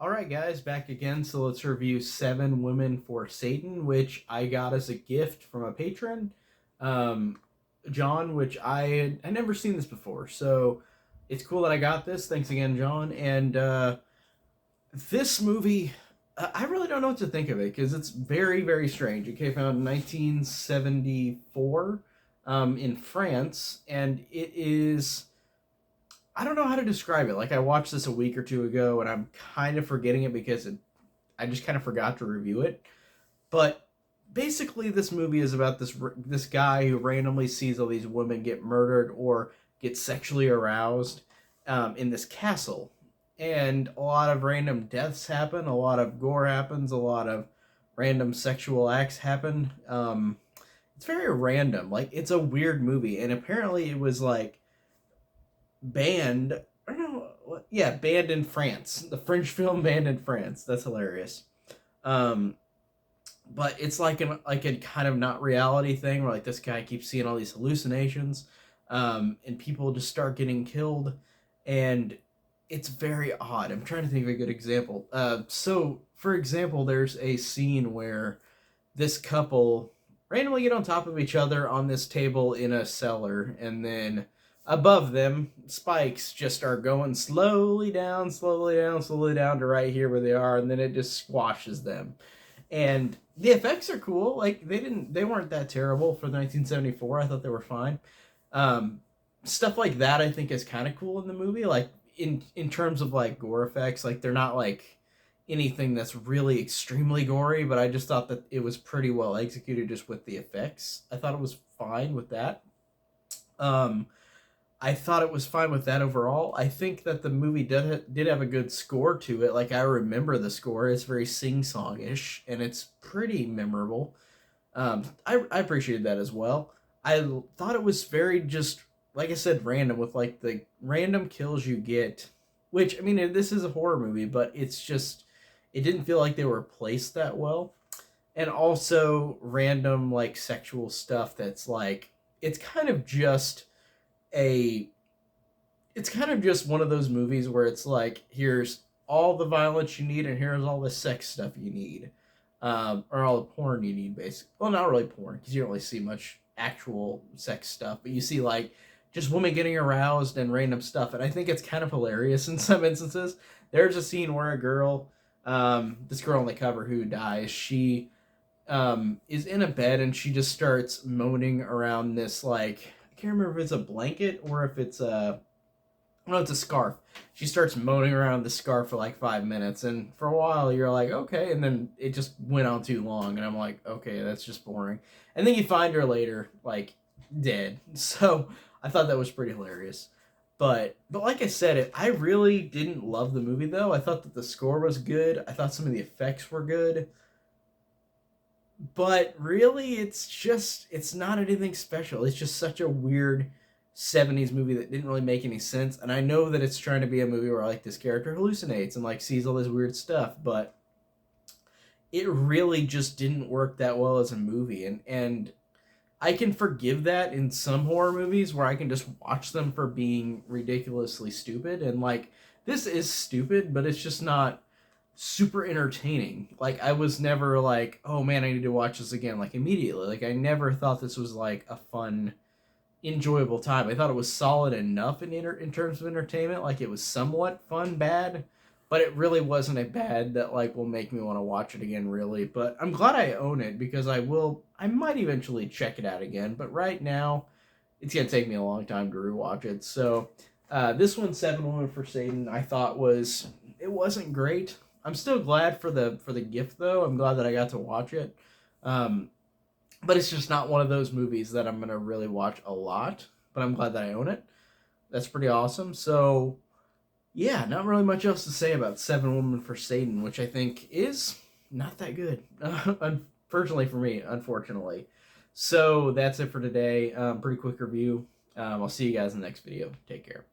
All right, guys, back again. So let's review Seven Women for Satan, which I got as a gift from a patron, um, John. Which I never seen this before, so it's cool that I got this. Thanks again, John. And this movie, I really don't know what to think of it because it's very, very strange. It came out in 1974 in France, and it is. I don't know how to describe it. Like I watched this a week or two ago, and I'm kind of forgetting it because I just kind of forgot to review it. But basically, this movie is about this guy who randomly sees all these women get murdered or get sexually aroused in this castle, and a lot of random deaths happen, a lot of gore happens, a lot of random sexual acts happen. It's very random. Like it's a weird movie, and apparently it was like banned. Or no, yeah, banned in France. The French film banned in France. That's hilarious. Um, but it's like a kind of not reality thing where like this guy keeps seeing all these hallucinations, and people just start getting killed, and it's very odd. I'm trying to think of a good example. So for example, there's a scene where this couple randomly get on top of each other on this table in a cellar, and then above them, spikes just are going slowly down, slowly down, slowly down to right here where they are, and then it just squashes them. And the effects are cool. Like they weren't that terrible for 1974. I thought they were fine. Um, Stuff like that I think is kind of cool in the movie. Like in terms of like gore effects, like they're not like anything that's really extremely gory, but I just thought that it was pretty well executed just with the effects. I thought it was fine with that. Um, I thought it was fine with that overall. I think that the movie did have a good score to it. Like I remember the score; it's very sing songish and it's pretty memorable. I appreciated that as well. I thought it was very just like I said, random with like the random kills you get. Which I mean, this is a horror movie, but it's just it didn't feel like they were placed that well, and also random like sexual stuff that's like it's kind of just a it's kind of just one of those movies where it's like here's all the violence you need and here's all the sex stuff you need, or all the porn you need basically. Well, not really porn because you don't really see much actual sex stuff, but you see like just women getting aroused and random stuff, and I think it's kind of hilarious in some instances. There's a scene where a girl, this girl on the cover who dies, she is in a bed and she just starts moaning around this like I can't remember if it's a blanket or if it's a no, it's a scarf. She starts moaning around the scarf for like 5 minutes, and for a while you're like, okay, and then it just went on too long, and I'm like, okay, that's just boring. And then you find her later, like dead. So I thought that was pretty hilarious. But like I said, I really didn't love the movie though. I thought that the score was good. I thought some of the effects were good, but really it's not anything special. It's just such a weird 70s movie that didn't really make any sense, and I know that it's trying to be a movie where like this character hallucinates and like sees all this weird stuff, but it really just didn't work that well as a movie, and I can forgive that in some horror movies where I can just watch them for being ridiculously stupid, and like this is stupid, but it's just not super entertaining. Like I was never like, oh man, I need to watch this again like immediately. Like I never thought this was like a fun, enjoyable time. I thought it was solid enough in terms of entertainment. Like it was somewhat fun, bad, but it really wasn't a bad that like will make me want to watch it again. Really, but I'm glad I own it because I will. I might eventually check it out again, but right now, it's gonna take me a long time to rewatch it. So, this one, Seven Women for Satan, I thought was it wasn't great. I'm still glad for the gift though. I'm glad that I got to watch it. Um, but it's just not one of those movies that I'm gonna really watch a lot. But I'm glad that I own it. That's pretty awesome. So yeah, not really much else to say about Seven Women for Satan, which I think is not that good. Unfortunately for me, unfortunately. So that's it for today. Pretty quick review. I'll see you guys in the next video. Take care.